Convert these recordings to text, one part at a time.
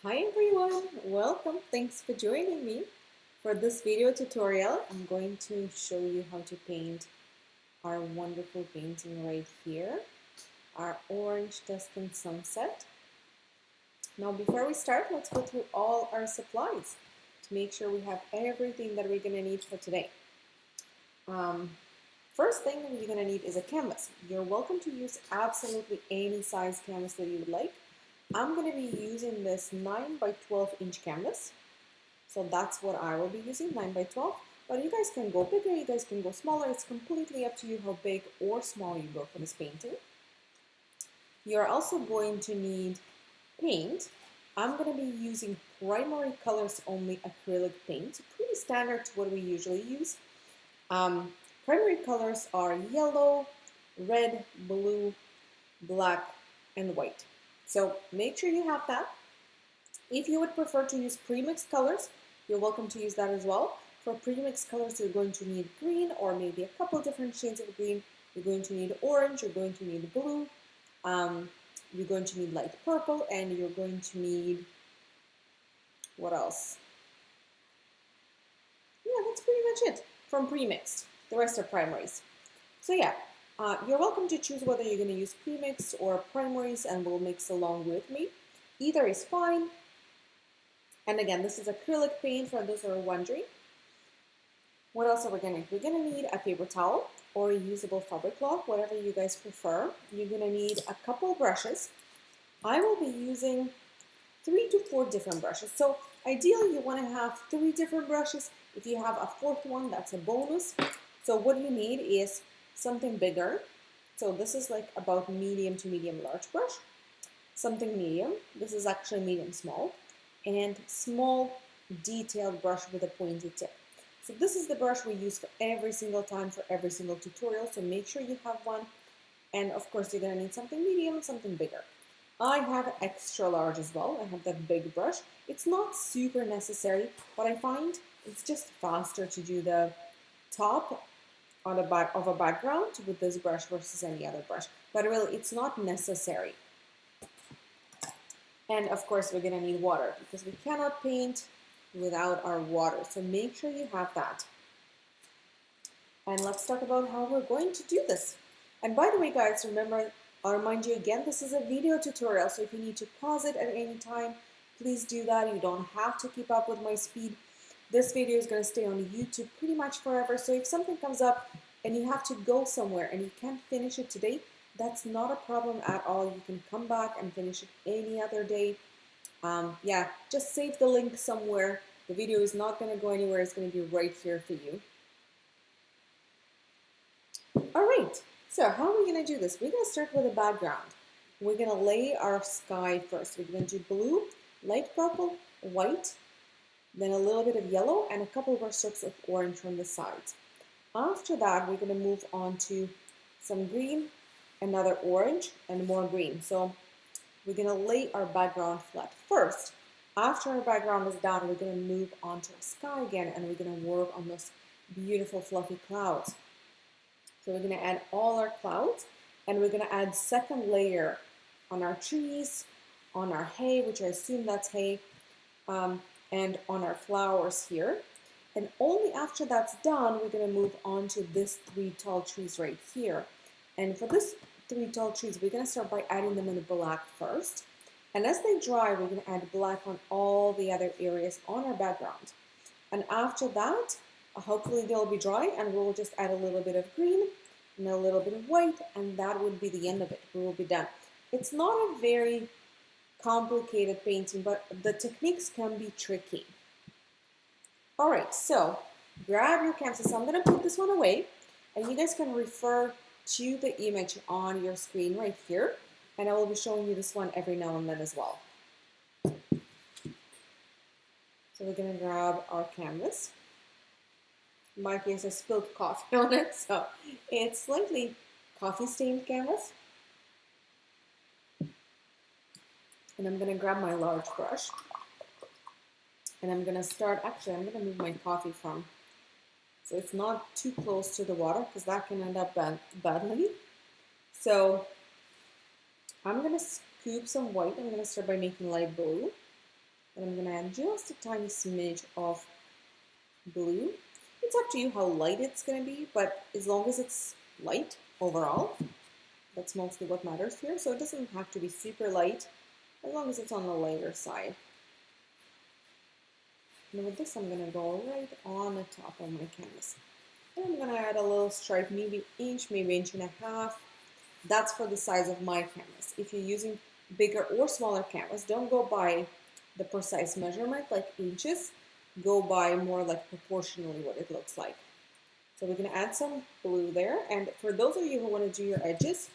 Hi everyone, welcome. Thanks for joining me. For this video tutorial, I'm going to show you how to paint our wonderful painting right here, our orange Tuscan sunset. Now before we start, let's go through all our supplies to make sure we have everything that we're going to need for today. First thing you're going to need is a canvas. You're welcome to use absolutely any size canvas that you would like. I'm going to be using this 9 by 12 inch canvas. So that's what I will be using, 9 by 12. But you guys can go bigger, you guys can go smaller. It's completely up to you how big or small you go for this painting. You're also going to need paint. I'm going to be using primary colors only acrylic paint. Pretty standard to what we usually use. Primary colors are yellow, red, blue, black, and white. So make sure you have that. If you would prefer to use pre-mixed colors, you're welcome to use that as well. For pre-mixed colors, you're going to need green or maybe a couple different shades of green. You're going to need orange, you're going to need blue, you're going to need light purple, and you're going to need, what else? Yeah, that's pretty much it from pre-mixed. The rest are primaries. So yeah, you're welcome to choose whether you're going to use pre-mixed or primaries, and we'll mix along with me. Either is fine. And again, this is acrylic paint for those who are wondering. What else are we going to need? We're going to need a paper towel or a usable fabric cloth, whatever you guys prefer. You're going to need a couple brushes. I will be using 3 to 4 different brushes. So ideally, you want to have 3 different brushes. If you have a 4th one, that's a bonus. So what you need is something bigger. So this is like about medium to medium large brush. Something medium. This is actually medium small. And small detailed brush with a pointy tip. So this is the brush we use for every single time for every single tutorial. So make sure you have one. And of course, you're going to need something medium, something bigger. I have extra large as well. I have that big brush. It's not super necessary, but I find it's just faster to do the top on the back of a background with this brush versus any other brush. But really, it's not necessary. And of course, we're going to need water because we cannot paint without our water. So make sure you have that. And let's talk about how we're going to do this. And by the way, guys, remember, I'll remind you again, this is a video tutorial. So if you need to pause it at any time, please do that. You don't have to keep up with my speed. This video is going to stay on YouTube pretty much forever. So if something comes up and you have to go somewhere and you can't finish it today, that's not a problem at all. You can come back and finish it any other day. Yeah, just save the link somewhere. The video is not going to go anywhere. It's going to be right here for you. All right, so how are we going to do this? We're going to start with a background. We're going to lay our sky first. We're going to do blue, light purple, white, then a little bit of yellow, and a couple of our strokes of orange from the sides. After that, we're going to move on to some green, another orange, and more green. So we're going to lay our background flat first. After our background is done, we're going to move on to our sky again, and we're going to work on those beautiful fluffy clouds. So we're going to add all our clouds, and we're going to add second layer on our trees, on our hay, which I assume that's hay, and on our flowers here. And only after that's done, we're going to move on to this 3 tall trees right here. And for this 3 tall trees, we're going to start by adding them in black first. And as they dry, we're going to add black on all the other areas on our background. And after that, hopefully they'll be dry, and we'll just add a little bit of green and a little bit of white, and that would be the end of it. We will be done. It's not a very complicated painting, but the techniques can be tricky. All right, so grab your canvas. So I'm going to put this one away, and you guys can refer to the image on your screen right here, and I will be showing you this one every now and then as well. So we're going to grab our canvas. In my case, I spilled coffee on it, so it's slightly coffee-stained canvas. And I'm going to grab my large brush, and I'm going to start, actually, I'm going to move my coffee from, so it's not too close to the water because that can end up badly. So I'm going to scoop some white. I'm going to start by making light blue. And I'm going to add just a tiny smidge of blue. It's up to you how light it's going to be, but as long as it's light overall, that's mostly what matters here. So it doesn't have to be super light, as long as it's on the lighter side. And with this, I'm going to go right on the top of my canvas. And I'm going to add a little stripe, maybe inch and a half. That's for the size of my canvas. If you're using bigger or smaller canvas, don't go by the precise measurement like inches. Go by more like proportionally what it looks like. So we're going to add some blue there. And for those of you who want to do your edges,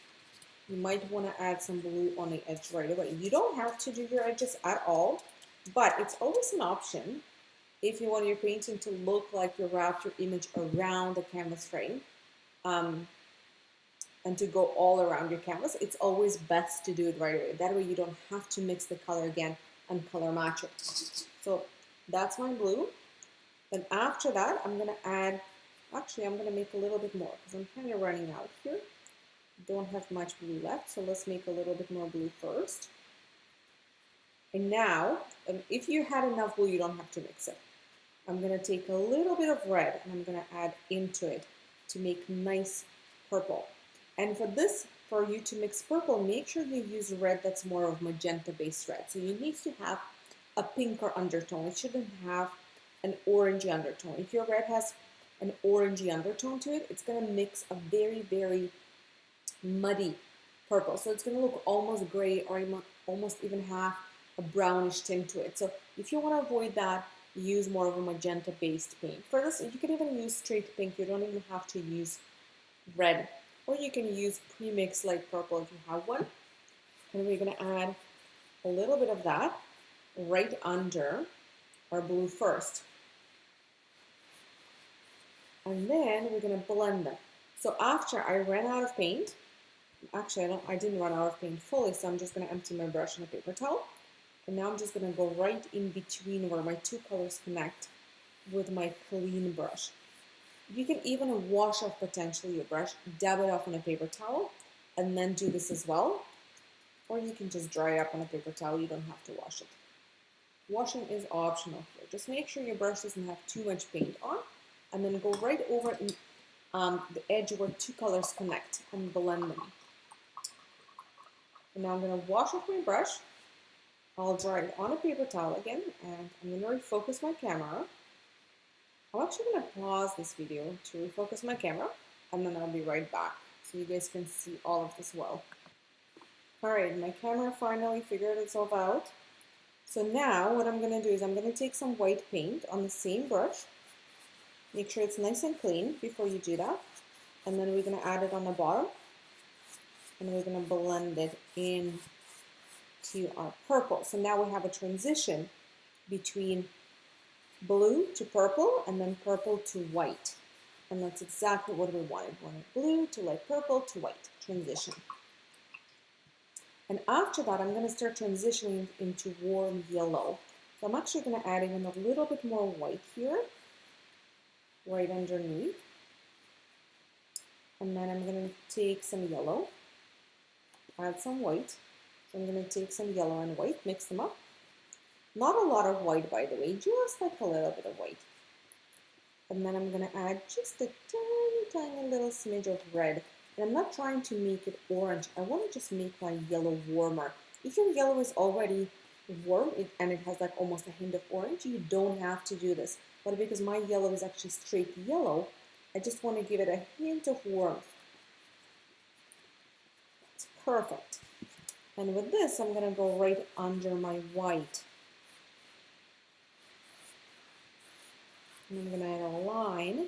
you might want to add some blue on the edge right away. You don't have to do your edges at all, but it's always an option if you want your painting to look like you wrapped your image around the canvas frame. And to go all around your canvas, it's always best to do it right away. That way you don't have to mix the color again and color match it. So that's my blue. Then after that, I'm gonna add, actually I'm gonna make a little bit more because I'm kind of running out here. Don't have much blue left, so let's make a little bit more blue first. And now, if you had enough blue, you don't have to mix it. I'm gonna take a little bit of red and I'm gonna add into it to make nice purple. And for this, for you to mix purple, make sure you use red that's more of magenta-based red. So you need to have a pinker undertone. It shouldn't have an orangey undertone. If your red has an orangey undertone to it, it's going to mix a very, very muddy purple. So it's going to look almost gray or almost even have a brownish tint to it. So if you want to avoid that, use more of a magenta-based paint. For this, you can even use straight pink. You don't even have to use red. Or you can use pre-mixed light purple if you have one. And we're going to add a little bit of that right under our blue first. And then we're going to blend them. So after I ran out of paint, actually I didn't run out of paint fully, so I'm just going to empty my brush in a paper towel. And now I'm just going to go right in between where my two colors connect with my clean brush. You can even wash off potentially your brush, dab it off on a paper towel, and then do this as well. Or you can just dry it up on a paper towel, you don't have to wash it. Washing is optional here. Just make sure your brush doesn't have too much paint on, and then go right over in, the edge where two colors connect and blend them. And now I'm going to wash off my brush. I'll dry it on a paper towel again, and I'm going to refocus my camera. I'm actually going to pause this video to refocus my camera, and then I'll be right back so you guys can see all of this well. Alright, my camera finally figured itself out. So now what I'm going to do is I'm going to take some white paint on the same brush. Make sure it's nice and clean before you do that. And then we're going to add it on the bottom. And we're going to blend it in to our purple. So now we have a transition between blue to purple and then purple to white. And that's exactly what we wanted. We wanted blue to light purple to white transition. And after that, I'm going to start transitioning into warm yellow. So I'm actually going to add in a little bit more white here, right underneath. And then I'm going to take some yellow, add some white. So I'm going to take some yellow and white, mix them up. Not a lot of white, by the way, just like a little bit of white. And then I'm going to add just a tiny, tiny little smidge of red. And I'm not trying to make it orange. I want to just make my yellow warmer. If your yellow is already warm and it has like almost a hint of orange, you don't have to do this. But because my yellow is actually straight yellow, I just want to give it a hint of warmth. It's perfect. And with this, I'm going to go right under my white. And I'm going to add a line.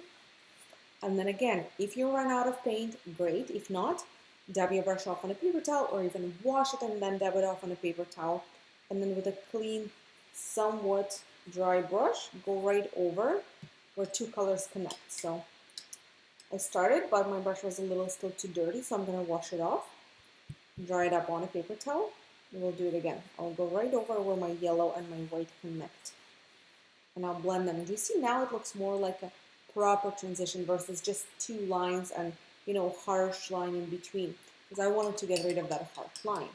And then again, if you run out of paint, great. If not, dab your brush off on a paper towel or even wash it and then dab it off on a paper towel. And then with a clean, somewhat dry brush, go right over where two colors connect. So I started, but my brush was a little still too dirty, so I'm going to wash it off. Dry it up on a paper towel. And we'll do it again. I'll go right over where my yellow and my white connect. And I'll blend them. And you see now it looks more like a proper transition versus just two lines and, you know, harsh line in between, because I wanted to get rid of that harsh line.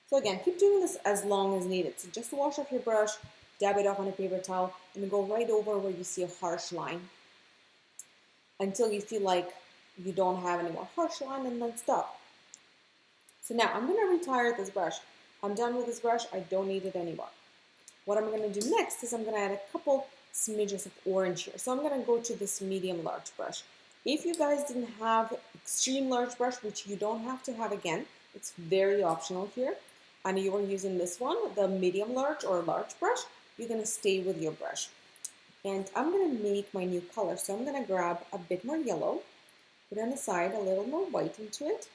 So again, keep doing this as long as needed. So just wash off your brush, dab it off on a paper towel, and go right over where you see a harsh line until you feel like you don't have any more harsh line, and then stop. So now I'm going to retire this brush. I'm done with this brush. I don't need it anymore. What I'm going to do next is I'm going to add a couple smidges of orange here. So I'm going to go to this medium large brush. If you guys didn't have extreme large brush, which you don't have to have again, it's very optional here, and you are using this one, the medium large or large brush, you're going to stay with your brush. And I'm going to make my new color. So I'm going to grab a bit more yellow, put on the side a little more white into it,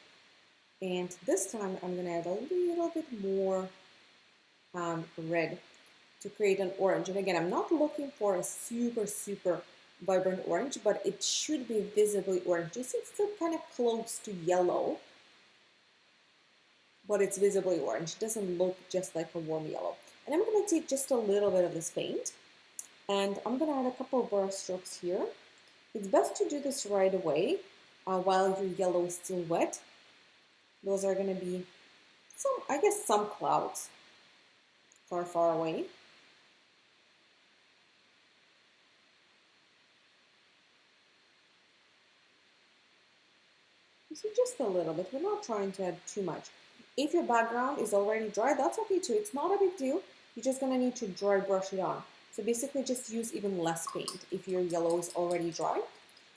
and this time I'm going to add a little bit more red to create an orange. And again, I'm not looking for a super vibrant orange, but it should be visibly orange. You see, it's still kind of close to yellow, but it's visibly orange. It doesn't look just like a warm yellow. And I'm going to take just a little bit of this paint, and I'm going to add a couple of brush strokes here. It's best to do this right away while your yellow is still wet. Those are going to be some clouds far away. So just a little bit. We're not trying to add too much. If your background is already dry, that's okay too. It's not a big deal. You're just going to need to dry brush it on. So basically just use even less paint if your yellow is already dry,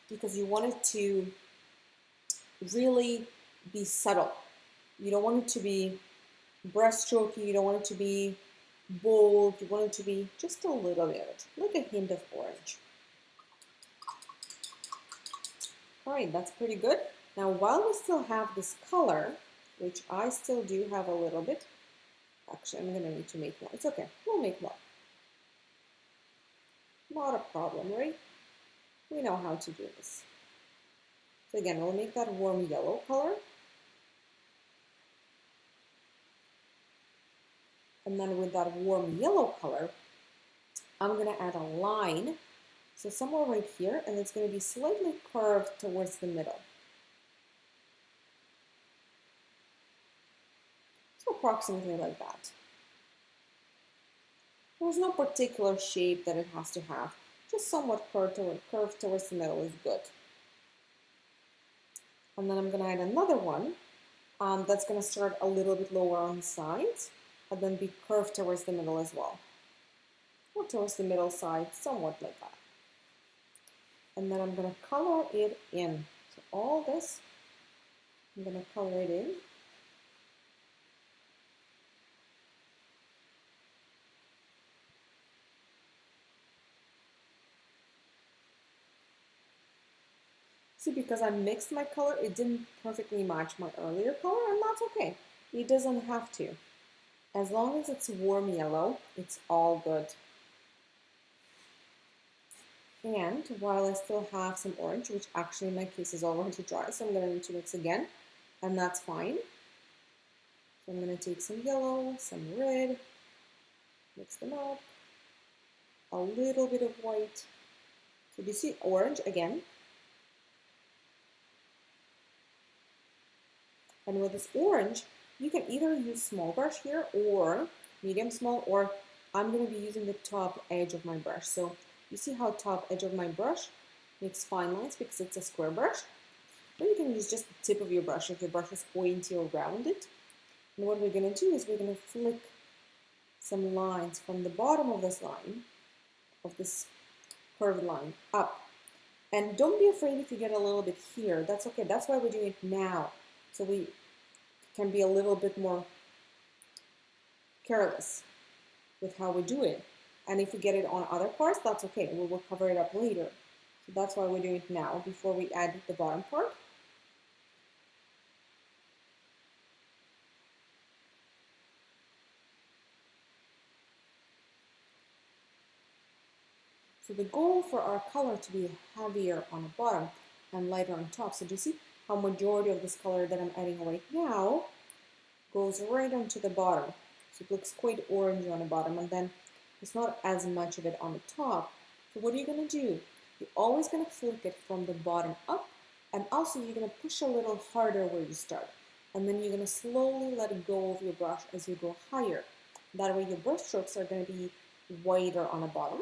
because you want it to really be subtle. You don't want it to be brushstrokey. You don't want it to be bold. You want it to be just a little bit, like a hint of orange. All right, that's pretty good. Now, while we still have this color, which I still do have a little bit, actually, I'm going to need to make more. It's okay. We'll make more. Not a problem, right? We know how to do this. So again, we'll make that warm yellow color. And then with that warm yellow color, I'm going to add a line. So somewhere right here, and it's going to be slightly curved towards the middle. So approximately like that. There's no particular shape that it has to have. Just somewhat curved towards the middle is good. And then I'm going to add another one that's going to start a little bit lower on the sides, and then be curved towards the middle as well. Or towards the middle side, somewhat like that. And then I'm going to color it in. So all this, I'm going to color it in. See, because I mixed my color, it didn't perfectly match my earlier color, and that's okay. It doesn't have to. As long as it's warm yellow, it's all good. And while I still have some orange, which actually in my case is already dry, so I'm going to need to mix again, and that's fine. So I'm going to take some yellow, some red, mix them up, a little bit of white. So do you see orange again? And with this orange, you can either use small brush here or medium small, or I'm going to be using the top edge of my brush. So you see how top edge of my brush makes fine lines because it's a square brush. Or you can use just the tip of your brush if your brush is pointy or rounded. And what we're going to do is we're going to flick some lines from the bottom of this line, of this curved line, up. And don't be afraid if you get a little bit here. That's okay. That's why we're doing it now. So we can be a little bit more careless with how we do it. And if we get it on other parts, that's okay. We will cover it up later. So that's why we're doing it now before we add the bottom part. So the goal for our color to be heavier on the bottom and lighter on top. So do you see how majority of this color that I'm adding right now goes right onto the bottom. So it looks quite orange on the bottom, and then it's not as much of it on the top. So what are you going to do? You're always going to flick it from the bottom up, and also you're going to push a little harder where you start. and then you're going to slowly let it go of your brush as you go higher. That way your brush strokes are going to be wider on the bottom,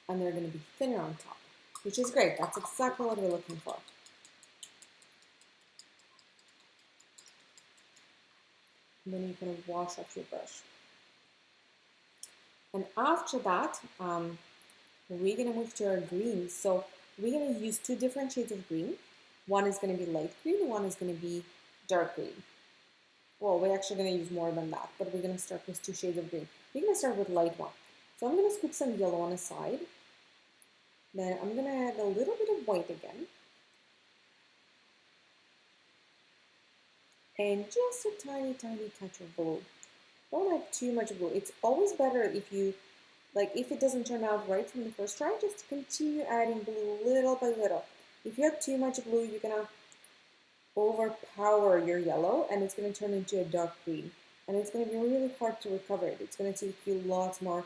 and they're going to be thinner on top, which is great. That's exactly what we're looking for. And then you're going to wash off your brush. And after that, we're going to move to our green. So we're going to use two different shades of green. One is going to be light green, one is going to be dark green. Well, we're actually going to use more than that, but we're going to start with two shades of green. We're going to start with light one. So I'm going to scoop some yellow on the side. Then I'm going to add a little bit of white again. And just a tiny, tiny touch of blue. Don't add too much blue. It's always better if you, if it doesn't turn out right from the first try, just continue adding blue little by little. If you have too much blue, you're going to overpower your yellow and it's going to turn into a dark green. And it's going to be really hard to recover it. It's going to take you lots more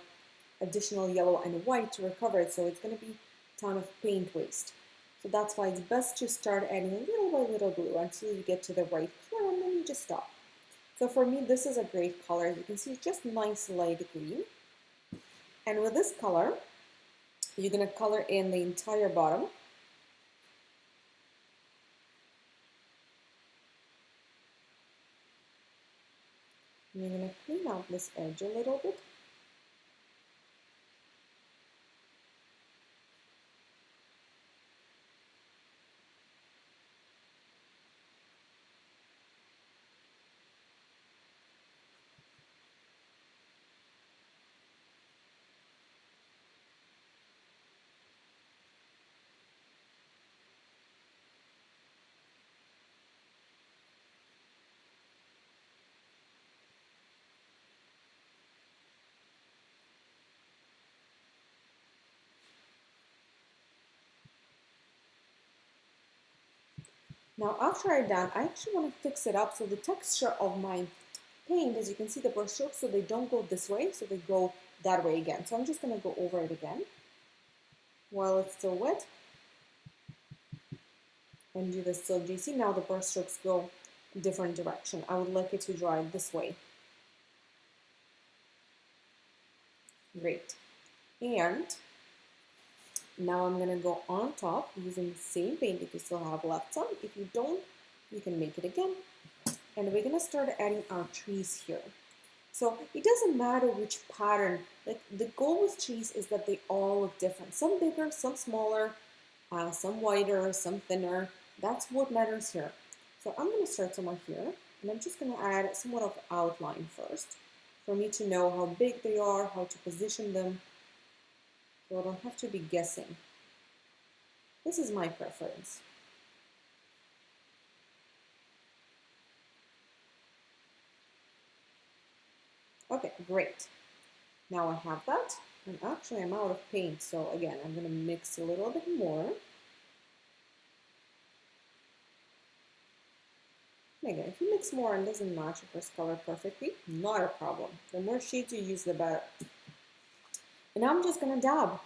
additional yellow and white to recover it, so it's going to be a ton of paint waste. So that's why it's best to start adding little by little blue until you get to the right color, and then you just stop. So for me, this is a great color. You can see it's just nice light green. And with this color, you're going to color in the entire bottom. And you're going to clean out this edge a little bit. Now after I'm done, I actually want to fix it up so the texture of my paint, as you can see the brush strokes, so they don't go this way, so they go that way again. So I'm just going to go over it again while it's still wet and do this. So do you see now the brush strokes go a different direction? I would like it to dry this way. Great. And now I'm going to go on top using the same paint if you still have left some. If you don't, you can make it again. And we're going to start adding our trees here. So it doesn't matter which pattern. Like the goal with trees is that they all look different. Some bigger, some smaller, some wider, some thinner. That's what matters here. So I'm going to start somewhere here. And I'm just going to add somewhat of outline first for me to know how big they are, how to position them. So I don't have to be guessing. This is my preference. Okay, great. Now I have that. And actually I'm out of paint, so again, I'm going to mix a little bit more. Again, if you mix more and doesn't match the first color perfectly, not a problem. The more shades you use, the better. And now I'm just going to dab.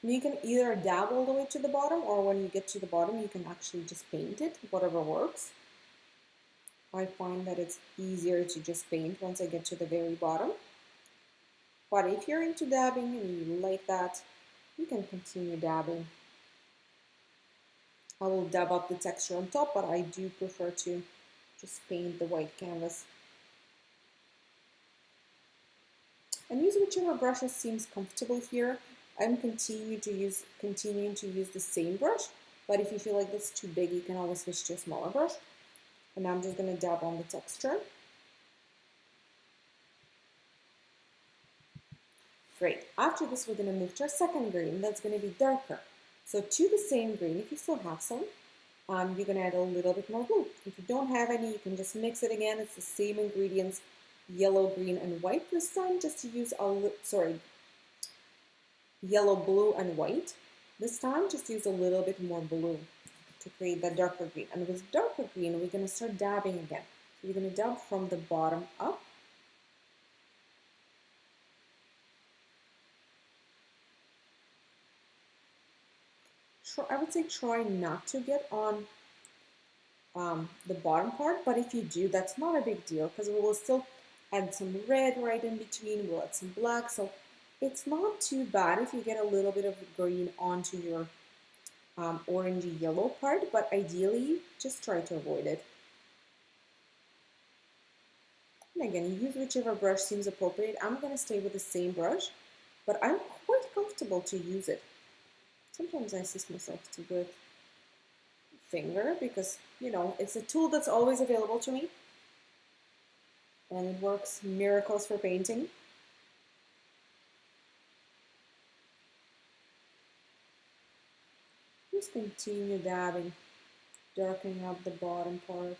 You can either dab all the way to the bottom, or when you get to the bottom, you can actually just paint it, whatever works. I find that it's easier to just paint once I get to the very bottom. But if you're into dabbing and you like that, you can continue dabbing. I will dab up the texture on top, but I do prefer to just paint the white canvas. And use whichever brushes seems comfortable here. I'm continuing to use the same brush, but if you feel like that's too big, you can always switch to a smaller brush. And now I'm just going to dab on the texture. Great. After this, we're going to move to our second green. That's going to be darker. So to the same green, if you still have some, you're going to add a little bit more blue. If you don't have any, you can just mix it again. It's the same ingredients. yellow, green, and white this time, just to use yellow, blue, and white. This time, just use a little bit more blue to create that darker green. And with darker green, we're going to start dabbing again. So you're going to dab from the bottom up. I would say try not to get on the bottom part, but if you do, that's not a big deal because we will still add some red right in between, we'll add some black, so it's not too bad if you get a little bit of green onto your orangey yellow part, but ideally just try to avoid it. And again, use whichever brush seems appropriate. I'm going to stay with the same brush, but I'm quite comfortable to use it. Sometimes I assist myself to with finger because, you know, it's a tool that's always available to me and it works miracles for painting. Just continue dabbing, darkening up the bottom part.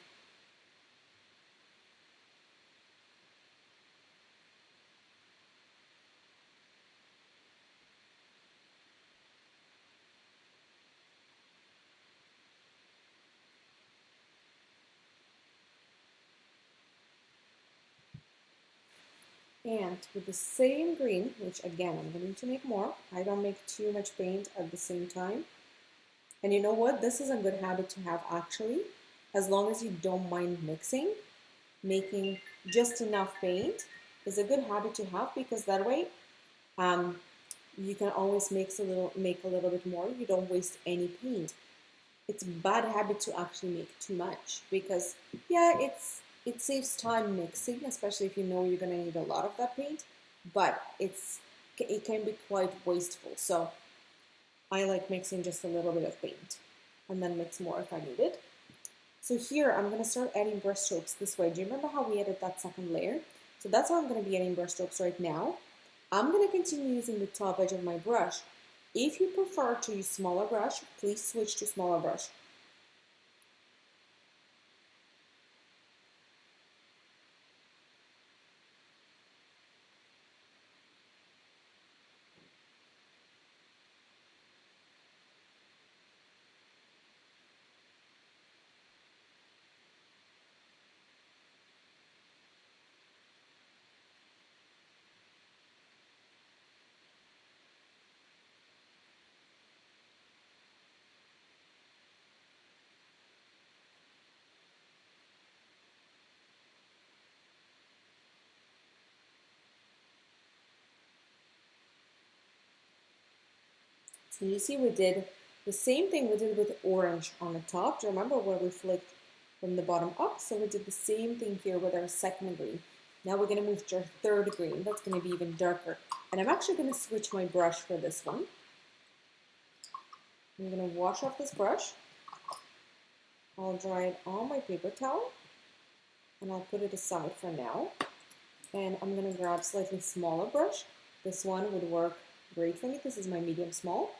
And with the same green, which again, I'm going to make more. I don't make too much paint at the same time. And you know what? This is a good habit to have actually, as long as you don't mind mixing. Making just enough paint is a good habit to have because that way you can always make a little bit more. You don't waste any paint. It's a bad habit to actually make too much because yeah, it saves time mixing, especially if you know you're gonna need a lot of that paint, but it can be quite wasteful. So I like mixing just a little bit of paint and then mix more if I need it. So here I'm going to start adding brush strokes this way. Do you remember how we added that second layer? So that's how I'm going to be adding brush strokes right now. I'm going to continue using the top edge of my brush. If you prefer to use smaller brush, please switch to smaller brush. So you see we did the same thing we did with orange on the top. Do you remember where we flicked from the bottom up? So we did the same thing here with our second green. Now we're going to move to our third green. That's going to be even darker. And I'm actually going to switch my brush for this one. I'm going to wash off this brush. I'll dry it on my paper towel and I'll put it aside for now. And I'm going to grab slightly smaller brush. This one would work great for me. This is my medium small.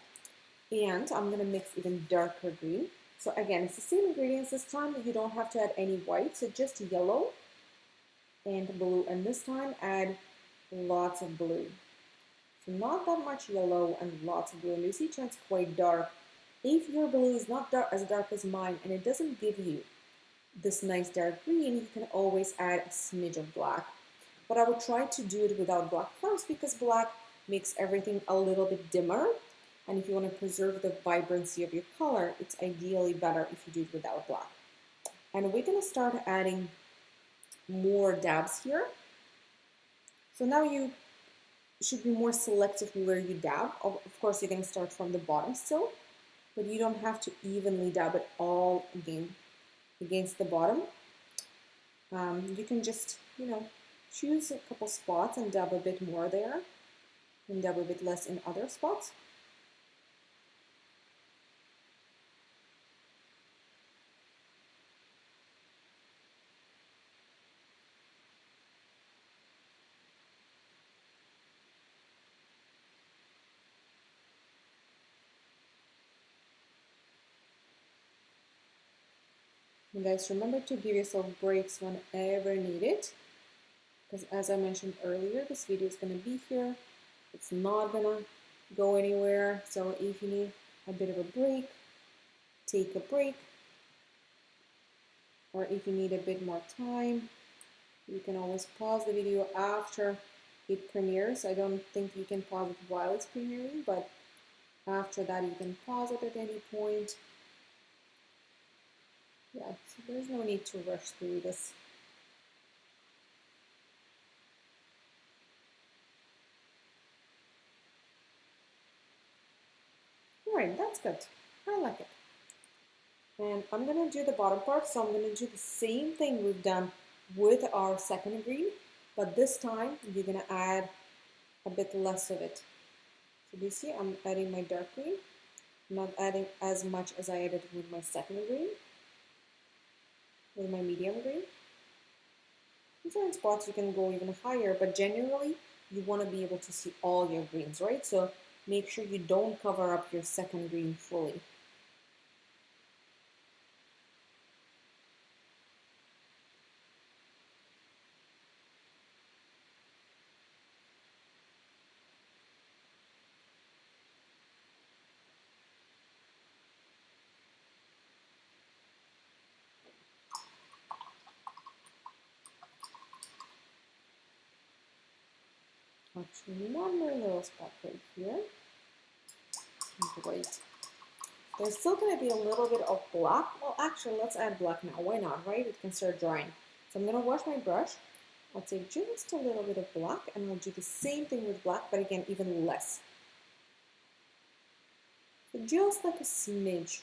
And I'm going to mix even darker green. So again, it's the same ingredients this time. You don't have to add any white, so just yellow and blue. And this time add lots of blue. So not that much yellow and lots of blue. And you see it turns quite dark. If your blue is not as dark as mine and it doesn't give you this nice dark green, you can always add a smidge of black. But I would try to do it without black first because black makes everything a little bit dimmer. And if you want to preserve the vibrancy of your color, it's ideally better if you do it without black. And we're going to start adding more dabs here. So now you should be more selective where you dab. Of course, you're going to start from the bottom still, but you don't have to evenly dab it all against the bottom. You can just, choose a couple spots and dab a bit more there and dab a bit less in other spots. And guys, remember to give yourself breaks whenever needed, because as I mentioned earlier, this video is going to be here. It's not going to go anywhere. So if you need a bit of a break, take a break. Or if you need a bit more time, you can always pause the video after it premieres. I don't think you can pause it while it's premiering, but after that you can pause it at any point. Yeah, so there's no need to rush through this. All right, that's good. I like it. And I'm going to do the bottom part, so I'm going to do the same thing we've done with our second green, but this time you're going to add a bit less of it. So you see I'm adding my dark green, I'm not adding as much as I added with my second green, with my medium green. In certain spots you can go even higher, but generally you want to be able to see all your greens, right? So make sure you don't cover up your second green fully. Actually, one more little spot right here. Great. There's still going to be a little bit of black. Well, actually, let's add black now. Why not, right? It can start drying. So I'm going to wash my brush. I'll take just a little bit of black, and I'll do the same thing with black, but again, even less. So just like a smidge.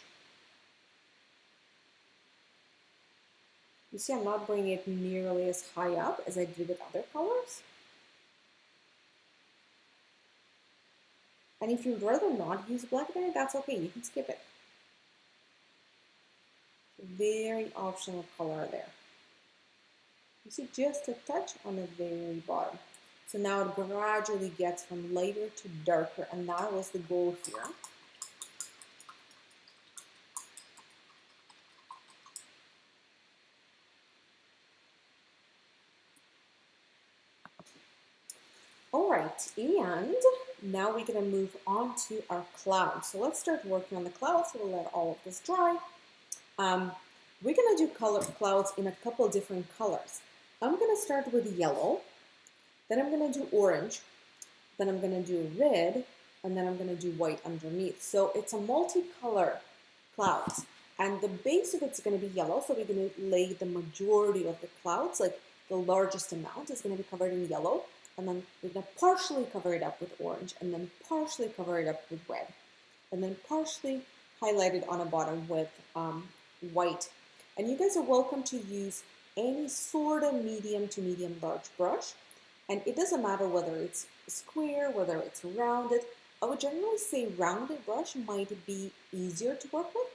You see, I'm not bringing it nearly as high up as I did with other colors. And if you'd rather not use black there, that's okay. You can skip it. Very optional color there. You see just a touch on the very bottom. So now it gradually gets from lighter to darker, and that was the goal here. All right, and now we're gonna move on to our clouds. So let's start working on the clouds. So we'll let all of this dry. We're gonna do clouds in a couple different colors. I'm gonna start with yellow, then I'm gonna do orange, then I'm gonna do red, and then I'm gonna do white underneath. So it's a multicolor clouds, and the base of it's gonna be yellow, so we're gonna lay the majority of the clouds, like the largest amount is gonna be covered in yellow, and then we're gonna partially cover it up with orange, and then partially cover it up with red, and then partially highlighted on the bottom with white. And you guys are welcome to use any sort of medium to medium large brush. And it doesn't matter whether it's square, whether it's rounded. I would generally say rounded brush might be easier to work with.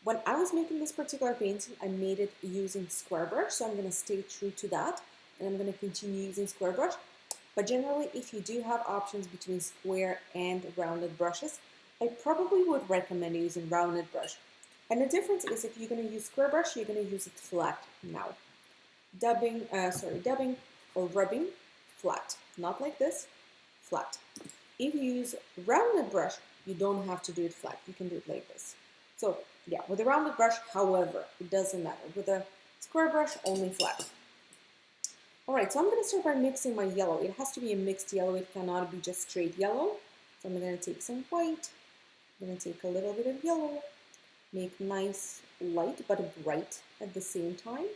When I was making this particular painting, I made it using square brush, so I'm going to stay true to that, and I'm going to continue using square brush. But generally, if you do have options between square and rounded brushes, I probably would recommend using rounded brush. And the difference is if you're going to use square brush, you're going to use it flat now. Dubbing or rubbing, flat. Not like this, flat. If you use rounded brush, you don't have to do it flat. You can do it like this. So yeah, with a rounded brush, however, it doesn't matter. With a square brush, only flat. All right, so I'm going to start by mixing my yellow. It has to be a mixed yellow. It cannot be just straight yellow. So I'm going to take some white. I'm going to take a little bit of yellow. Make nice light but bright at the same time.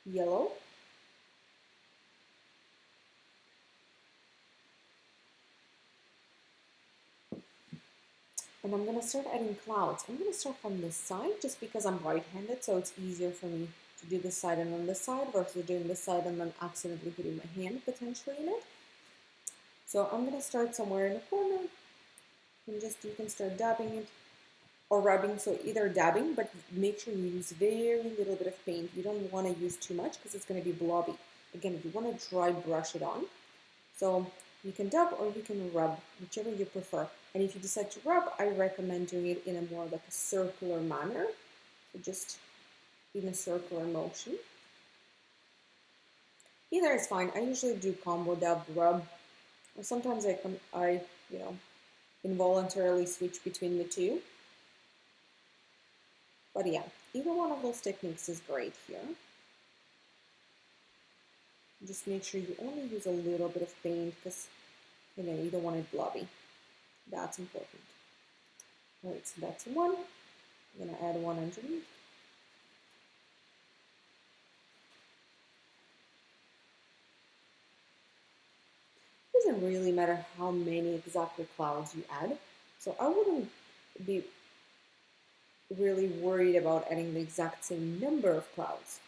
Yellow. And I'm going to start adding clouds. I'm going to start from this side just because I'm right-handed, so it's easier for me to do this side and then this side versus doing this side and then accidentally putting my hand potentially in it. So I'm going to start somewhere in the corner. And just, you can start dabbing it or rubbing, so either dabbing, but make sure you use very little bit of paint. You don't want to use too much because it's going to be blobby. Again, you want to dry brush it on. So you can dab or you can rub, whichever you prefer. And if you decide to rub, I recommend doing it in a more like a circular manner. So just in a circular motion. Either is fine. I usually do combo dab rub, or sometimes I involuntarily switch between the two. But yeah, either one of those techniques is great here. Just make sure you only use a little bit of paint because, again, you don't want it blobby. That's important. All right, so that's one. I'm gonna add one underneath. It doesn't really matter how many exactly clouds you add, so I wouldn't be really worried about adding the exact same number of clouds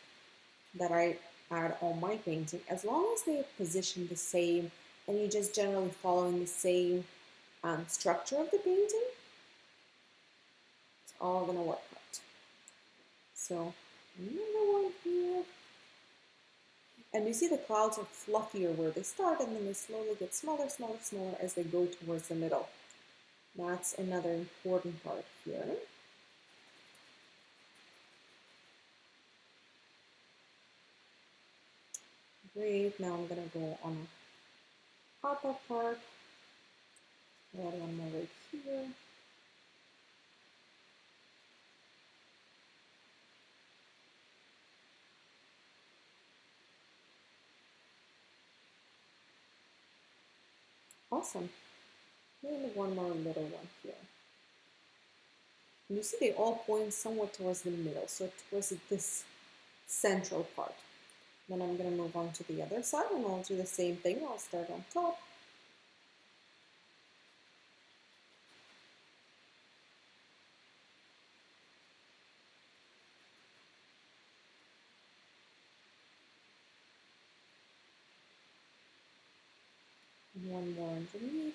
that I add on my painting, as long as they position the same and you're just generally following the same structure of the painting. It's all gonna work out. So another one here. And you see the clouds are fluffier where they start, and then they slowly get smaller, smaller, smaller as they go towards the middle. That's another important part here. Great, now I'm gonna go on a upper part. Add one more right here. Awesome. And one more little one here. And you see they all point somewhat towards the middle, so towards this central part. Then I'm going to move on to the other side and I'll do the same thing. I'll start on top. And one more underneath.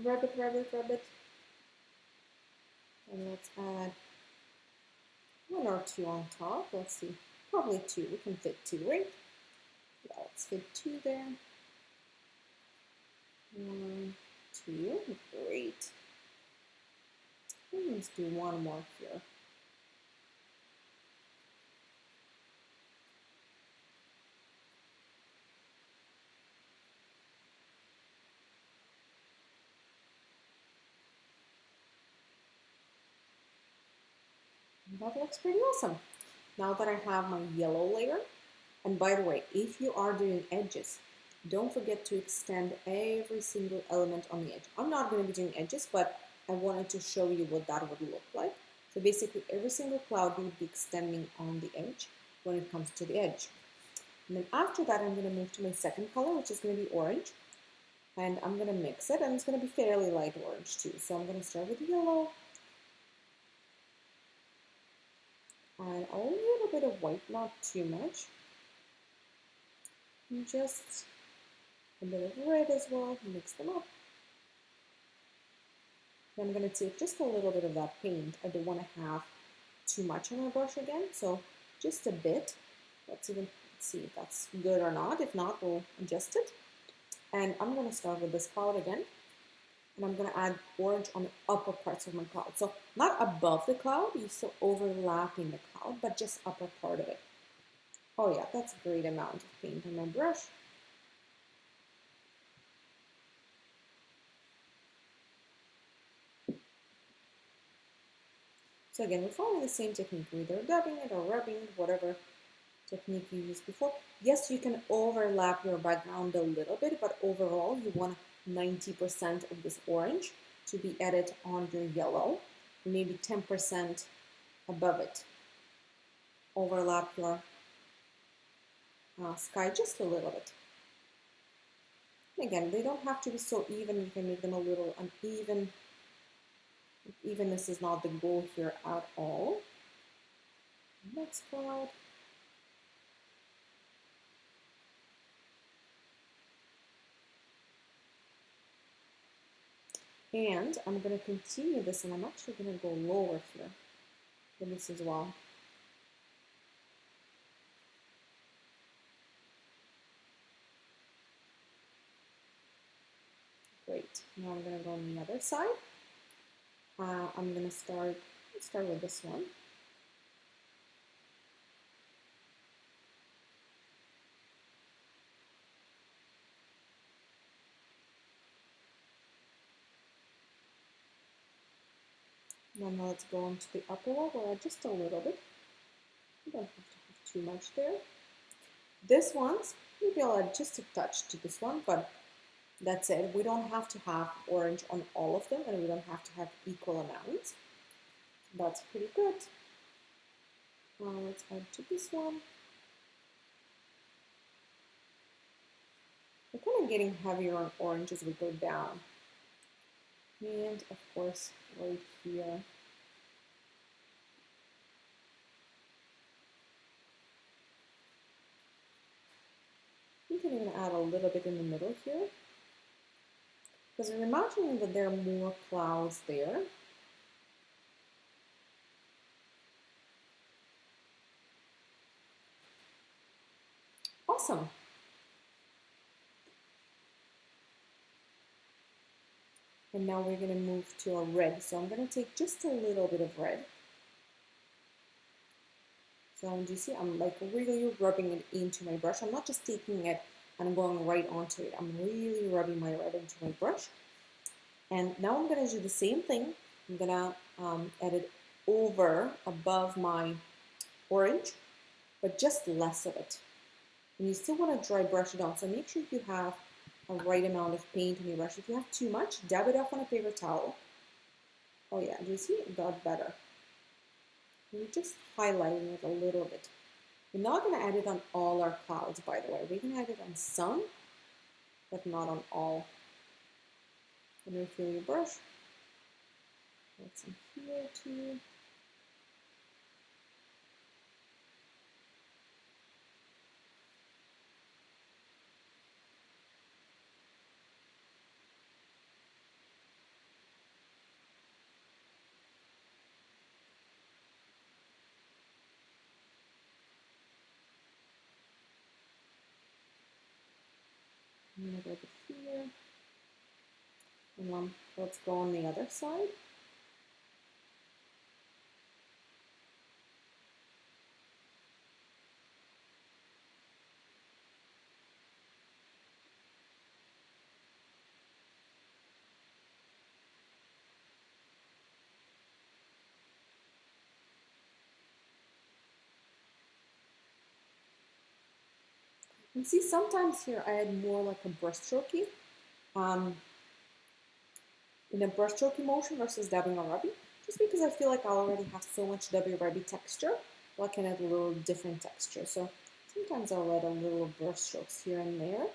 Rub it, rub it, rub it. And let's add one or two on top. Let's see, probably two. We can fit two, right? Yeah, let's fit two there. One, two, great. And let's do one more here. That looks pretty awesome. Now that I have my yellow layer, and by the way, if you are doing edges, don't forget to extend every single element on the edge. I'm not going to be doing edges, but I wanted to show you what that would look like. So basically, every single cloud you would be extending on the edge when it comes to the edge. And then after that, I'm going to move to my second color, which is going to be orange. And I'm going to mix it, and it's going to be fairly light orange too. So I'm going to start with yellow. Add a little bit of white, not too much. And just a bit of red as well, mix them up. And I'm going to take just a little bit of that paint. I don't want to have too much on my brush again, so just a bit. Let's see if that's good or not. If not, we'll adjust it. And I'm going to start with this cloud again. And I'm going to add orange on the upper parts of my cloud. So not above the cloud, you're still overlapping the cloud, but just upper part of it. Oh yeah, that's a great amount of paint on my brush. So again, we're following the same technique, either dabbing it or rubbing it, whatever technique you used before. Yes, you can overlap your background a little bit, but overall you want 90% of this orange to be added on your yellow, maybe 10% above it. Overlap your sky just a little bit. And again, they don't have to be so even. You can make them a little uneven. Evenness is not the goal here at all. Next cloud. And I'm going to continue this, and I'm actually going to go lower here for this as well. Great. Now I'm going to go on the other side. I'm going to start with this one. Then let's go on to the upper one. We'll add just a little bit. You don't have to have too much there. This one's, maybe I'll add just a touch to this one, but that's it. We don't have to have orange on all of them, and we don't have to have equal amounts. That's pretty good. Now let's add to this one. We're kind of getting heavier on orange as we go down. And of course, right here. You can even add a little bit in the middle here. Because I'm imagining that there are more clouds there. Awesome. And now we're going to move to a red. So I'm going to take just a little bit of red. So do you see, I'm like really rubbing it into my brush. I'm not just taking it and going right onto it. I'm really rubbing my red into my brush. And now I'm going to do the same thing. I'm going to add it over, above my orange, but just less of it. And you still want to dry brush it on. So make sure you have a right amount of paint on your brush. If you have too much, dab it off on a paper towel. Oh yeah, do you see? It got better. And you're just highlighting it a little bit. We're not going to add it on all our clouds, by the way. We're going to add it on some, but not on all. And refill your brush. Add some here too. I'm going to go here. And let's go on the other side. And see, sometimes here I add more like a brushstrokey, in a brushstrokey motion versus dabbing or rubbing, just because I feel like I already have so much rubby texture, so I can add a little different texture. So sometimes I'll add a little brush strokes here and there.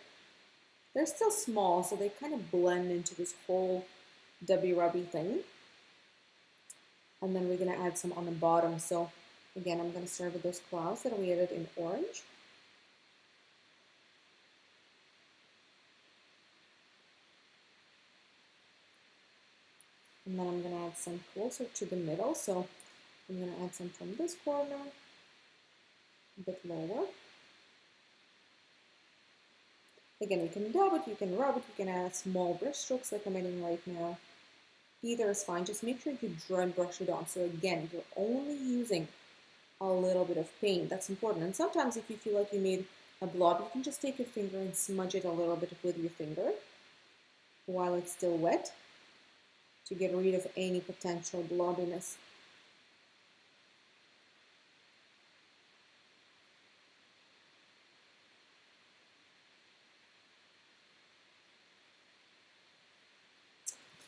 They're still small, so they kind of blend into this whole rubby thing. And then we're going to add some on the bottom. So again, I'm going to start with those clouds that we added in orange. And then I'm going to add some closer to the middle. So I'm going to add some from this corner, a bit lower. Again, you can dab it, you can rub it, you can add small brush strokes like I'm adding right now. Either is fine, just make sure you dry brush it on. So again, you're only using a little bit of paint. That's important. And sometimes if you feel like you made a blob, you can just take your finger and smudge it a little bit with your finger while it's still wet to get rid of any potential blobbiness.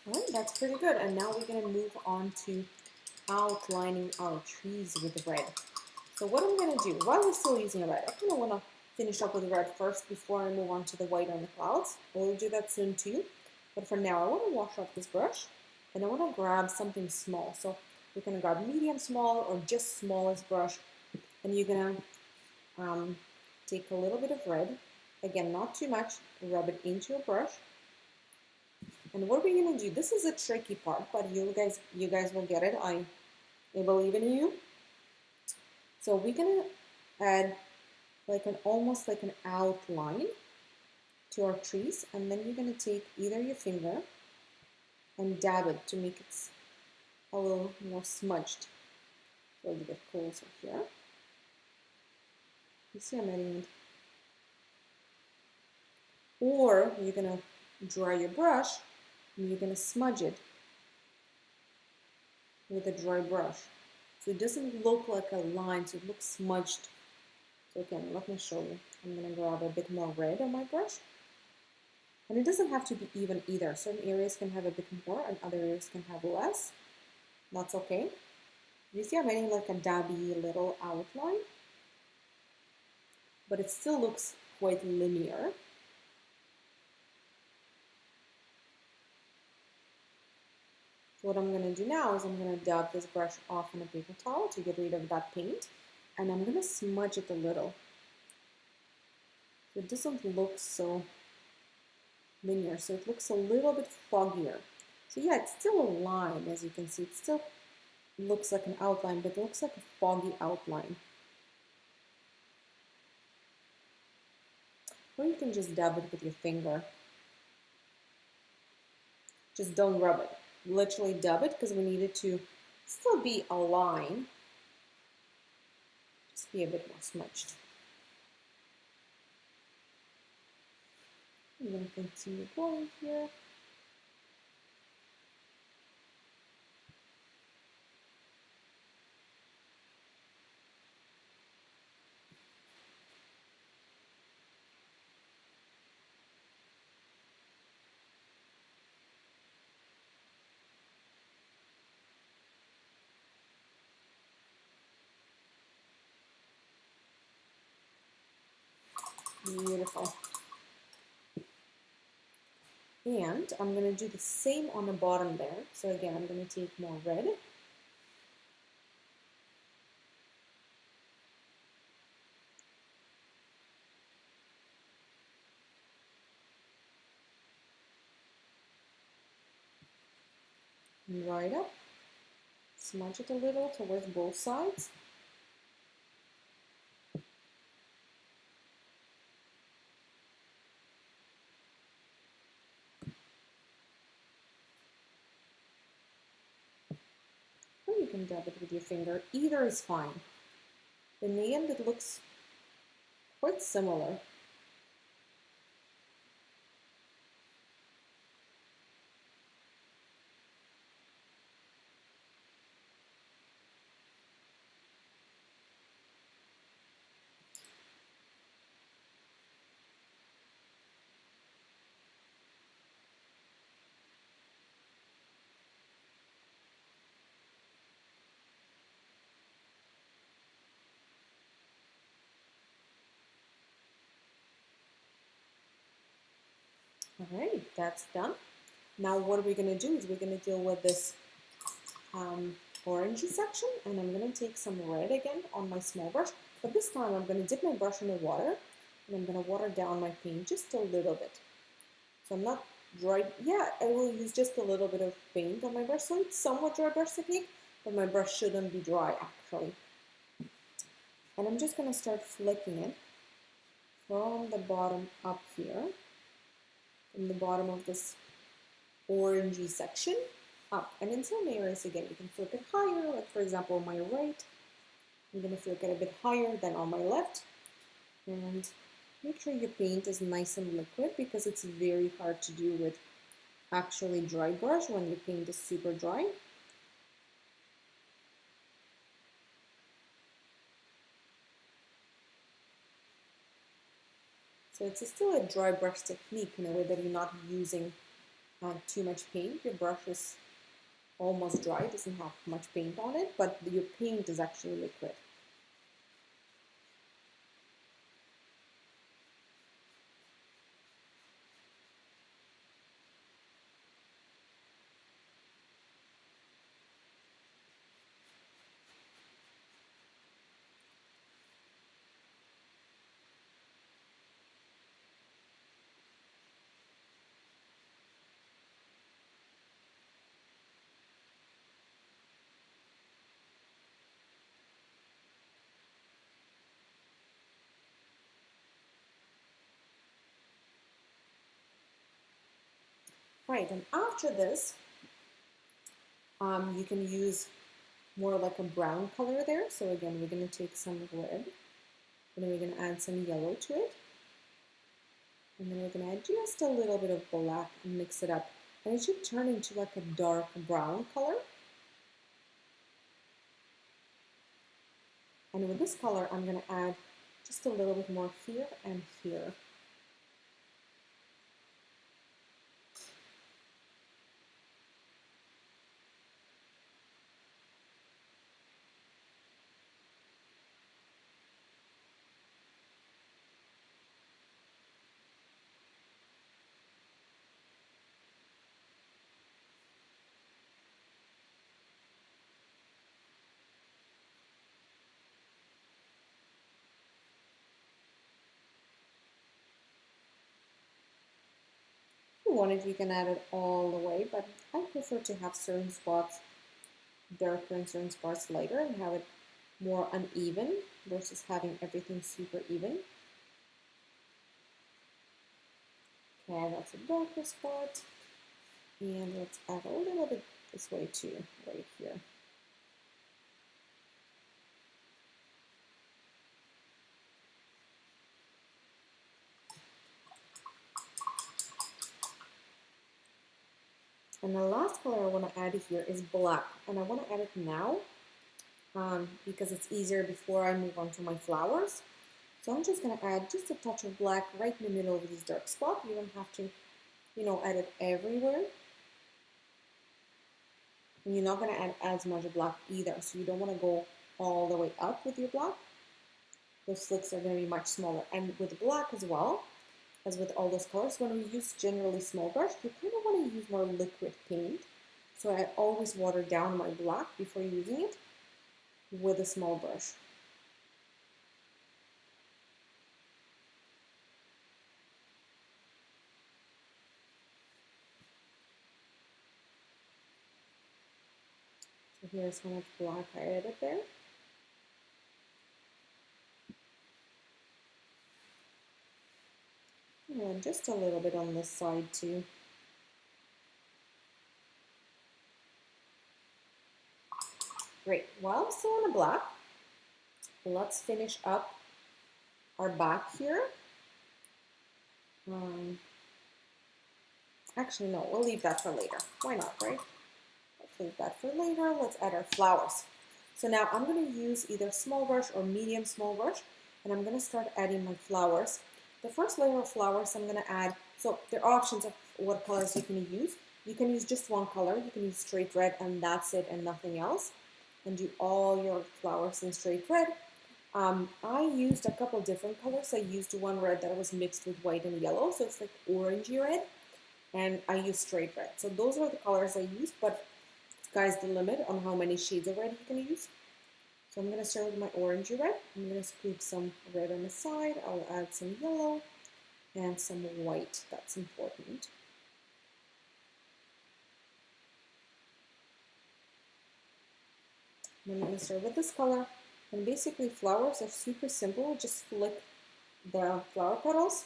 All right, that's pretty good. And now we're going to move on to outlining our trees with red. So what I'm going to do, while we're still using red, I kind of want to finish up with red first before I move on to the white on the clouds. We'll do that soon too. But for now, I want to wash off this brush and I want to grab something small. So you're going to grab medium small or just smallest brush, and you're going to take a little bit of red. Again, not too much. Rub it into your brush. And what we're going to do, this is a tricky part, but you guys will get it. I believe in you. So we're going to add like almost like an outline to our crease, and then you're going to take either your finger and dab it to make it a little more smudged. So you get closer here. You see I'm adding it. Or you're going to dry your brush and you're going to smudge it with a dry brush. So it doesn't look like a line, so it looks smudged. So again, let me show you. I'm going to grab a bit more red on my brush. And it doesn't have to be even either. Certain areas can have a bit more and other areas can have less. That's okay. You see I'm adding like a dabby little outline, but it still looks quite linear. So what I'm going to do now is I'm going to dab this brush off on a paper towel to get rid of that paint, and I'm going to smudge it a little. So it doesn't look so linear, so it looks a little bit foggier. So yeah, it's still a line, as you can see. It still looks like an outline, but it looks like a foggy outline. Or you can just dab it with your finger. Just don't rub it. Literally dab it because we need it to still be a line. Just be a bit more smudged. I'm going to continue going here. Beautiful. And I'm going to do the same on the bottom there. So again, I'm going to take more red. And right up. Smudge it a little towards both sides. Or you can dab it with your finger. Either is fine. In the end, it looks quite similar. All right, that's done. Now what we're going to do is we're going to deal with this orangey section, and I'm going to take some red again on my small brush, but this time I'm going to dip my brush in the water, and I'm going to water down my paint just a little bit. So I'm not dry, yeah, I will use just a little bit of paint on my brush, so it's somewhat dry brush technique, but my brush shouldn't be dry actually. And I'm just going to start flicking it from the bottom up here, from the bottom of this orangey section up. And in some areas, again, you can flip it higher, like for example, on my right, I'm going to flick it a bit higher than on my left. And make sure your paint is nice and liquid because it's very hard to do with actually dry brush when your paint is super dry. So it's still a dry brush technique in a way that you're not using too much paint. Your brush is almost dry, it doesn't have much paint on it, but your paint is actually liquid. Right, and after this, you can use more like a brown color there. So again, we're going to take some red, and then we're going to add some yellow to it. And then we're going to add just a little bit of black and mix it up. And it should turn into like a dark brown color. And with this color, I'm going to add just a little bit more here and here. If you wanted, you can add it all the way, but I prefer to have certain spots darker and certain spots lighter and have it more uneven versus having everything super even. Okay, that's a darker spot. And let's add a little bit this way too, right here. And the last color I want to add here is black. And I want to add it now because it's easier before I move on to my flowers. So I'm just going to add just a touch of black right in the middle of this dark spot. You don't have to, add it everywhere. And you're not going to add as much black either. So you don't want to go all the way up with your black. Those flicks are going to be much smaller. And with black as well, as with all those colors, when we use generally small brush, you kind of want to use more liquid paint. So I always water down my black before using it with a small brush. So here's how much black I added there. And just a little bit on this side too. Great, while I'm still on the black, let's finish up our back here. Actually, no, we'll leave that for later. Why not, right? Let's leave that for later. Let's add our flowers. So now I'm going to use either small brush or medium small brush, and I'm going to start adding my flowers. The first layer of flowers I'm going to add, so there are options of what colors you can use. You can use just one color. You can use straight red and that's it and nothing else, and do all your flowers in straight red. I used a couple different colors. I used one red that was mixed with white and yellow, so it's like orangey red, and I used straight red. So those are the colors I used, but sky's the limit on how many shades of red you can use. So I'm going to start with my orangey red. I'm going to scoop some red on the side. I'll add some yellow and some white. That's important. I'm going to start with this color. And basically flowers are super simple. Just flick the flower petals.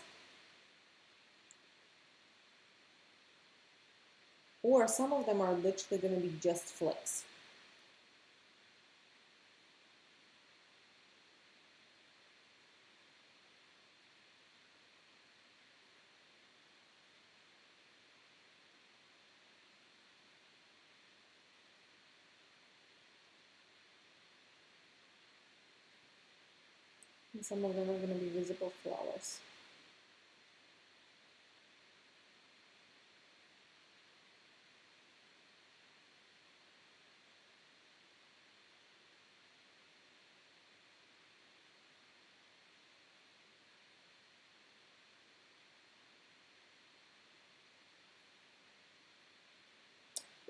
Or some of them are literally going to be just flicks. And some of them are going to be visible flowers.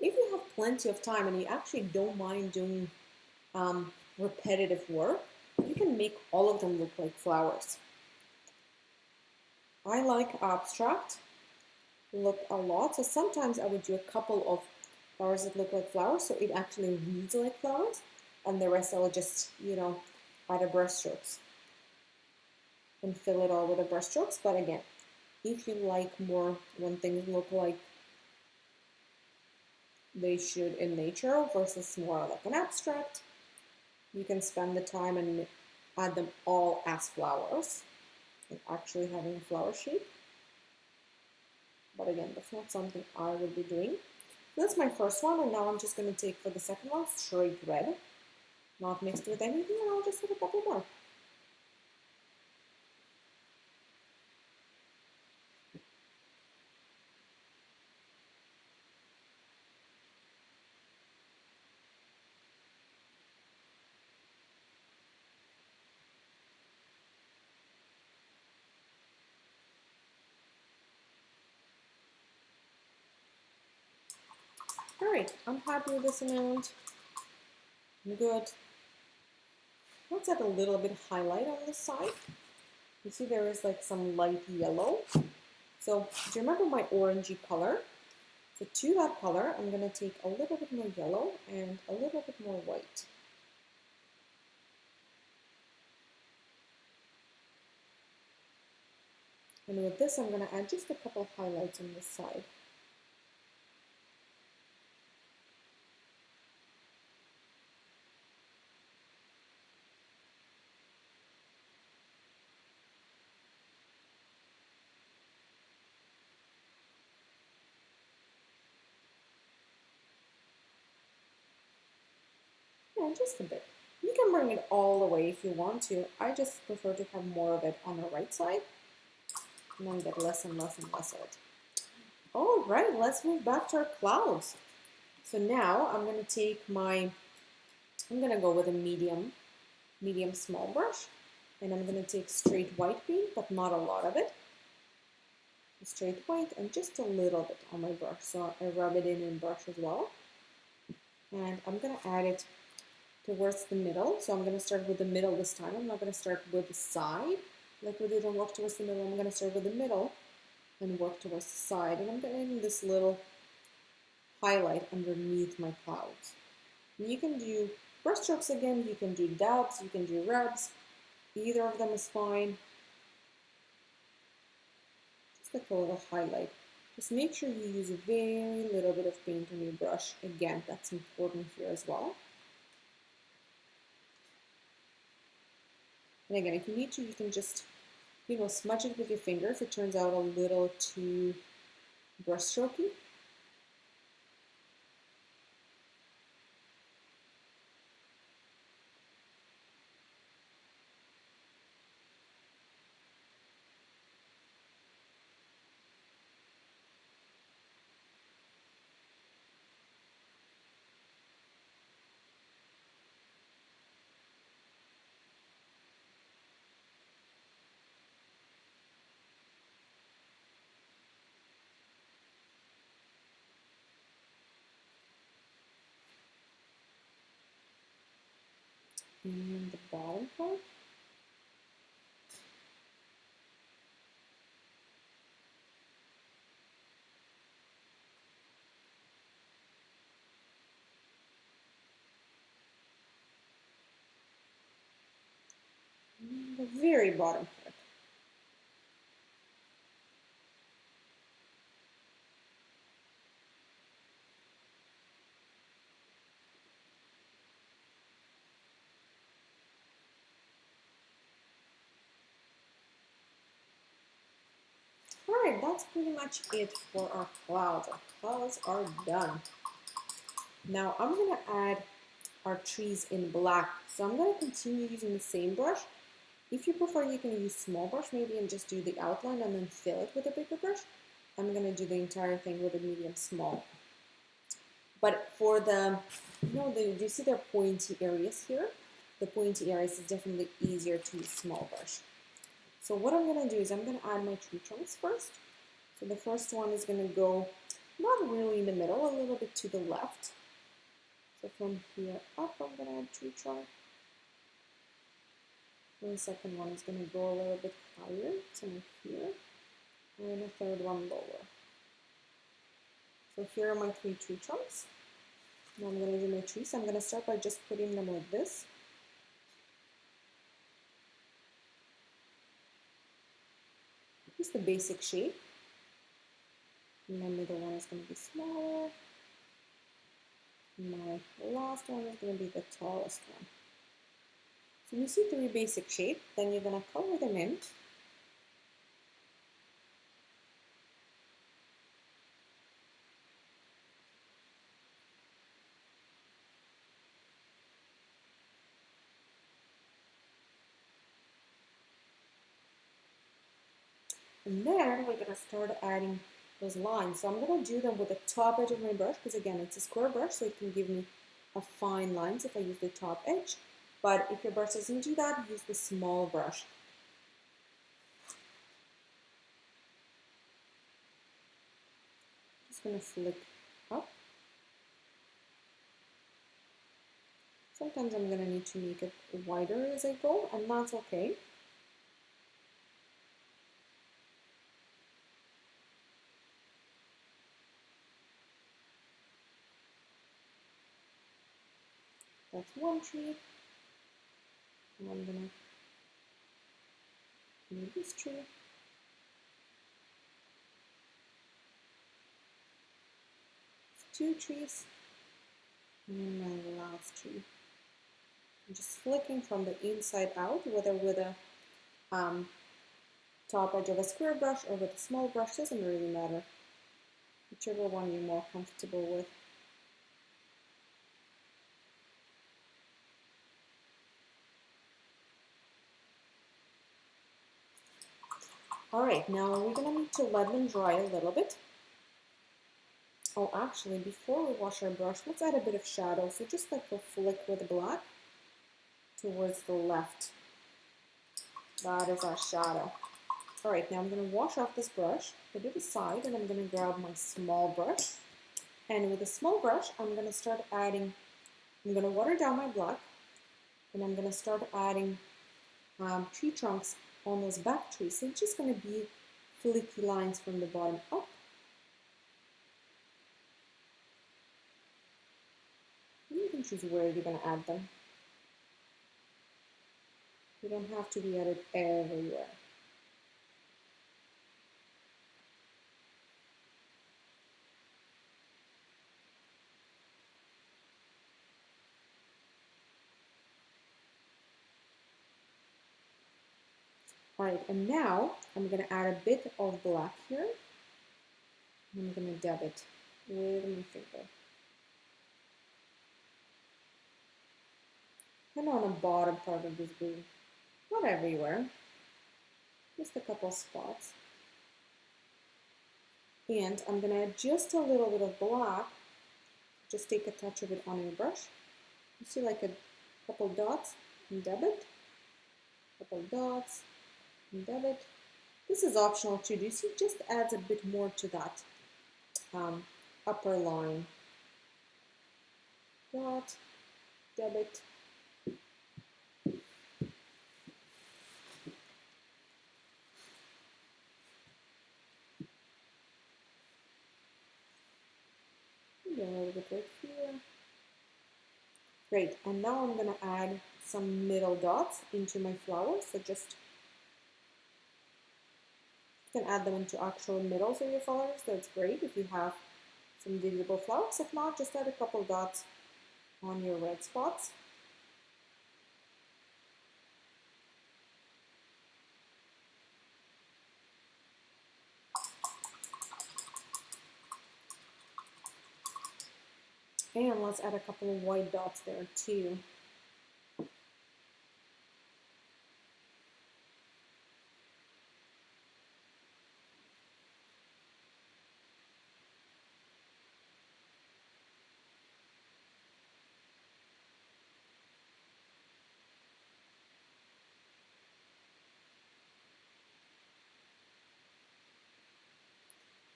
If you have plenty of time and you actually don't mind doing repetitive work, you can make all of them look like flowers. I like abstract look a lot, so sometimes I would do a couple of flowers that look like flowers, so it actually reads like flowers, and the rest I will just, add a brush strokes and fill it all with a brush strokes. But again, if you like more when things look like they should in nature versus more like an abstract. You can spend the time and add them all as flowers, like actually having a flower shape. But again, that's not something I would be doing. So that's my first one, and now I'm just going to take for the second one straight red, not mixed with anything, and I'll just have a couple more. All right, I'm happy with this amount. I'm good. Let's add a little bit of highlight on this side. You see there is like some light yellow. So do you remember my orangey color? So to that color, I'm going to take a little bit more yellow and a little bit more white. And with this, I'm going to add just a couple of highlights on this side. Yeah, just a bit. You can bring it all the way if you want to. I just prefer to have more of it on the right side and then get less and less and less of it. All right, let's move back to our clouds. So now I'm going to take I'm going to go with a medium small brush, and I'm going to take straight white paint, but not a lot of it. Straight white and just a little bit on my brush, so I rub it in brush as well. And I'm going to add it towards the middle, so I'm going to start with the middle this time. I'm not going to start with the side like we did and work towards the middle. I'm going to start with the middle and work towards the side, and I'm getting this little highlight underneath my clouds. You can do brush strokes again, you can do dabs, you can do rubs, either of them is fine. Just like a little highlight. Just make sure you use a very little bit of paint on your brush. Again, that's important here as well. And again, if you need to, you can just, smudge it with your finger if it turns out a little too brush strokey. And the bottom part. And the very bottom part. Alright, that's pretty much it for our clouds. Our clouds are done. Now I'm going to add our trees in black. So I'm going to continue using the same brush. If you prefer, you can use small brush maybe and just do the outline and then fill it with a bigger brush. I'm going to do the entire thing with a medium small. But for do you see the pointy areas here? The pointy areas is definitely easier to use small brush. So what I'm going to do is I'm going to add my tree trunks first. So the first one is going to go not really in the middle, a little bit to the left. So from here up, I'm going to add tree trunk. And the second one is going to go a little bit higher, somewhere here. And the third one lower. So here are my 3 tree trunks. Now I'm going to do my trees. I'm going to start by just putting them like this. Just the basic shape. And the middle one is going to be smaller. My last one is going to be the tallest one. So you see three basic shapes, then you're going to color them in. And then we're going to start adding those lines. So I'm going to do them with the top edge of my brush because again, it's a square brush, so it can give me a fine lines if I use the top edge. But if your brush doesn't do that, use the small brush. Just going to flick up. Sometimes I'm going to need to make it wider as I go, and that's okay. That's one tree. And I'm going to do this tree. Two trees. And my last tree. I'm just flicking from the inside out, whether with a top edge of a square brush or with a small brush, doesn't really matter. Whichever one you're more comfortable with. Alright, now we're going to need to let them dry a little bit. Oh, actually, before we wash our brush, let's add a bit of shadow. So just like a flick with black towards the left. That is our shadow. Alright, now I'm going to wash off this brush, put it aside, and I'm going to grab my small brush. And with a small brush, I'm going to start adding, I'm going to water down my black, and I'm going to start adding tree trunks on those back trees. So it's just going to be flicky lines from the bottom up. And you can choose where you're going to add them. You don't have to be added everywhere. Alright, and now I'm going to add a bit of black here. I'm going to dab it with my finger. And on the bottom part of this green. Not everywhere, just a couple spots. And I'm going to add just a little bit of black. Just take a touch of it on your brush. You see like a couple dots and dab it. Couple dots and dab it. This is optional too. Do you see? It just adds a bit more to that upper line. Dot, dab it. A little bit right here. Great, and now I'm going to add some middle dots into my flowers. So just you can add them into actual middles of your flowers. That's great if you have some visible flowers. If not, just add a couple dots on your red spots. And let's add a couple of white dots there too.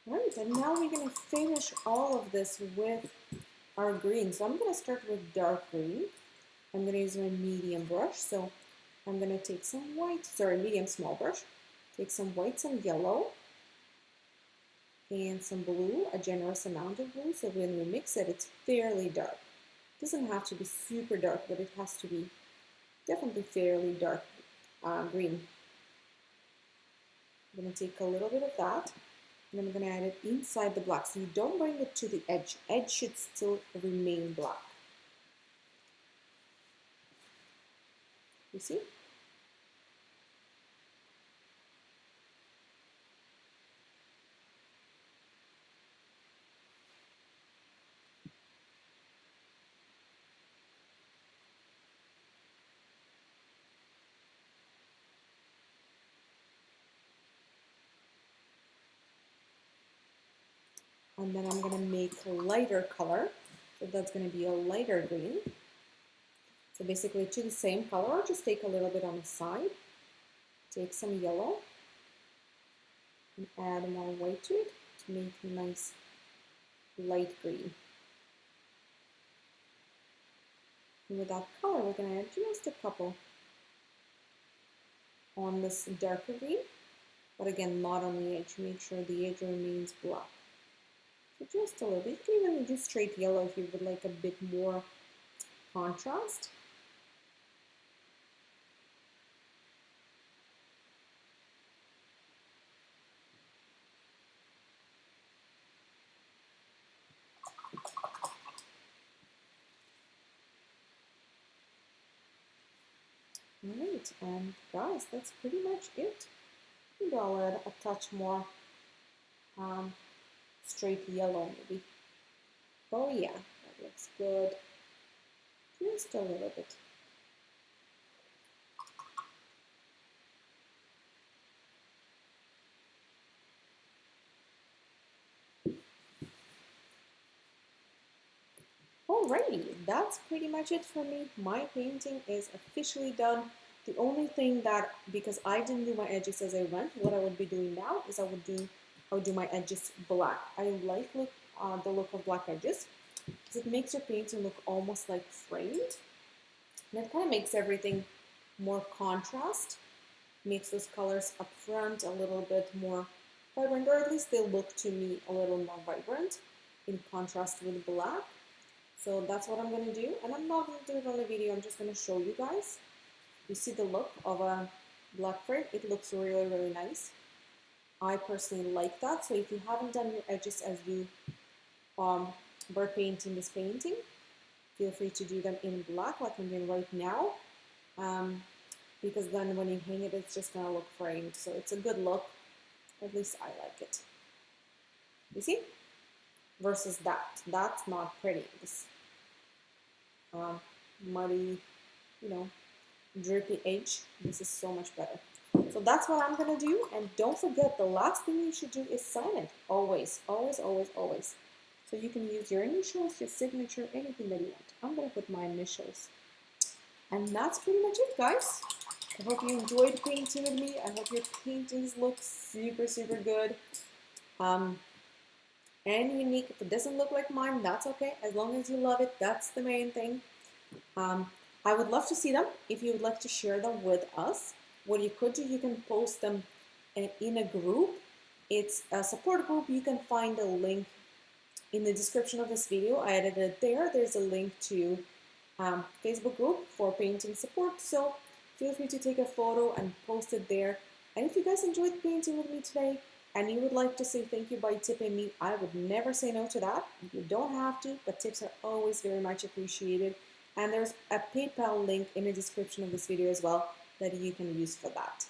All right, and now we're going to finish all of this with our green. So I'm going to start with dark green. I'm going to use my medium brush. So I'm going to take some white, medium small brush. Take some white, some yellow, and some blue, a generous amount of blue. So when we mix it, it's fairly dark. It doesn't have to be super dark, but it has to be definitely fairly dark green. I'm going to take a little bit of that. And I'm going to add it inside the black. So you don't bring it to the edge. Edge should still remain black. You see? And then I'm going to make a lighter color. So that's going to be a lighter green. So basically to the same color, just take a little bit on the side. Take some yellow and add more white to it to make a nice light green. And with that color, we're going to add just a couple on this darker green, but again, not on the edge. Make sure the edge remains black. So just a little bit. You can even do straight yellow if you would like a bit more contrast. Alright, and guys, that's pretty much it. Maybe I'll add a touch more straight yellow maybe. Oh yeah, that looks good. Just a little bit. Alrighty, that's pretty much it for me. My painting is officially done. The only thing that, because I didn't do my edges as I went, what I would be doing now is I would do my edges black. I like the look of black edges because it makes your painting look almost like framed. And it kind of makes everything more contrast, makes those colors up front a little bit more vibrant, or at least they look to me a little more vibrant in contrast with black. So that's what I'm going to do, and I'm not going to do it on the video, I'm just going to show you guys. You see the look of a black frame, it looks really, really nice. I personally like that, so if you haven't done your edges as you were painting this painting, feel free to do them in black like I'm doing right now, because then when you hang it, it's just going to look framed, so it's a good look, at least I like it. You see? Versus that's not pretty. This muddy, drippy edge. This is so much better. So that's what I'm gonna do. And don't forget, the last thing you should do is sign it. Always, always, always, always. So you can use your initials, your signature, anything that you want. I'm gonna put my initials. And that's pretty much it, guys. I hope you enjoyed painting with me. I hope your paintings look super, super good. And unique. If it doesn't look like mine, that's okay. As long as you love it, that's the main thing. I would love to see them. If you would like to share them with us, what you could do, you can post them in a group. It's a support group. You can find a link in the description of this video. I added it there. There's a link to Facebook group for painting support. So feel free to take a photo and post it there. And if you guys enjoyed painting with me today, and you would like to say thank you by tipping me, I would never say no to that. You don't have to, but tips are always very much appreciated. And there's a PayPal link in the description of this video as well that you can use for that.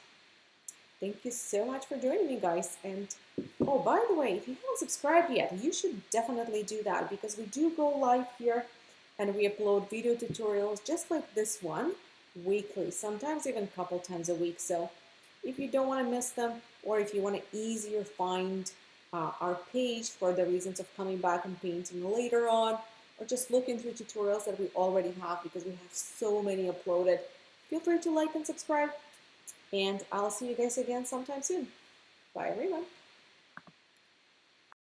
Thank you so much for joining me, guys. And oh, by the way, if you haven't subscribed yet, you should definitely do that, because we do go live here and we upload video tutorials just like this one weekly, sometimes even a couple times a week. So if you don't want to miss them, or if you want to easier find our page for the reasons of coming back and painting later on, or just looking through tutorials that we already have, because we have so many uploaded, feel free to like and subscribe, and I'll see you guys again sometime soon. Bye everyone.